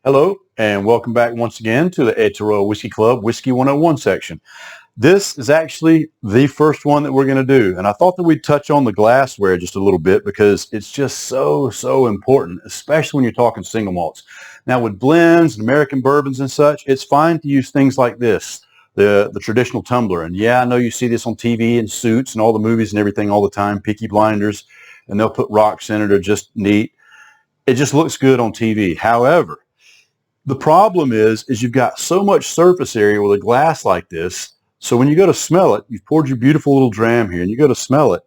Hello, and welcome back once again to the Eteroa Whiskey Club Whiskey 101 section. This is actually the first one that we're going to do, and I thought that we'd touch on the glassware just a little bit because it's just so important, especially when you're talking single malts. Now with blends and American bourbons and such, it's fine to use things like this, the traditional tumbler. And yeah, I know you see this on TV and Suits and all the movies and everything all the time, Peaky Blinders, and they'll put rocks in it or just neat. It just looks good on TV. However, the problem is you've got so much surface area with a glass like this. So when you go to smell it, you've poured your beautiful little dram here and you go to smell it.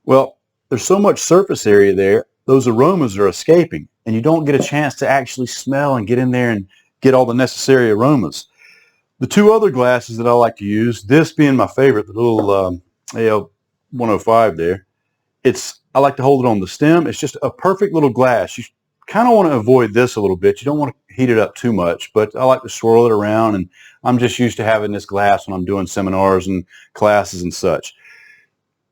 Well, there's so much surface area there, those aromas are escaping and you don't get a chance to actually smell and get in there and get all the necessary aromas. The two other glasses that I like to use, this being my favorite, the little AL 105 there, I like to hold it on the stem. It's just a perfect little glass. You kind of want to avoid this a little bit. You don't want to heat it up too much, but I like to swirl it around, and I'm just used to having this glass when I'm doing seminars and classes and such.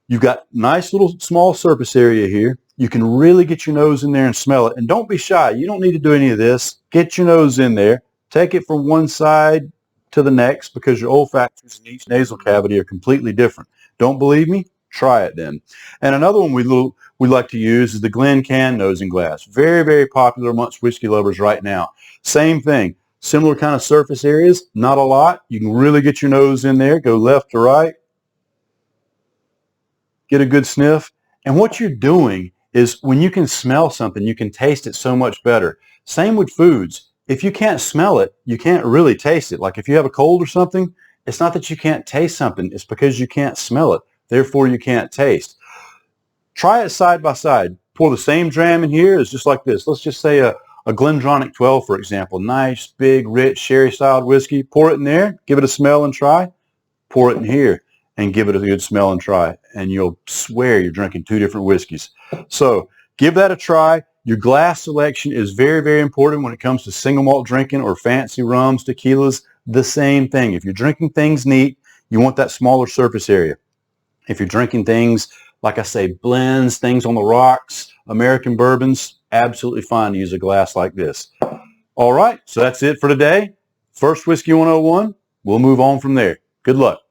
You've got nice little small surface area here. You can really get your nose in there and smell it, and don't be shy. You don't need to do any of this. Get your nose in there. Take it from one side to the next because your olfactories in each nasal cavity are completely different. Don't believe me? Try it then. And another one we like to use is the Glencairn nose and glass. Very popular amongst whiskey lovers right now. Same thing. Similar kind of surface areas. Not a lot. You can really get your nose in there. Go left to right. Get a good sniff. And what you're doing is when you can smell something, you can taste it so much better. Same with foods. If you can't smell it, you can't really taste it. Like if you have a cold or something, it's not that you can't taste something. It's because you can't smell it. Therefore, you can't taste. Try it side by side. Pour the same dram in here. It's just like this. Let's just say a Glendronach 12, for example. Nice, big, rich, sherry-styled whiskey. Pour it in there. Give it a smell and try. Pour it in here and give it a good smell and try. And you'll swear you're drinking two different whiskeys. So give that a try. Your glass selection is very important when it comes to single malt drinking or fancy rums, tequilas. The same thing. If you're drinking things neat, you want that smaller surface area. If you're drinking things, like I say, blends, things on the rocks, American bourbons, absolutely fine to use a glass like this. All right, so that's it for today. First Whiskey 101. We'll move on from there. Good luck.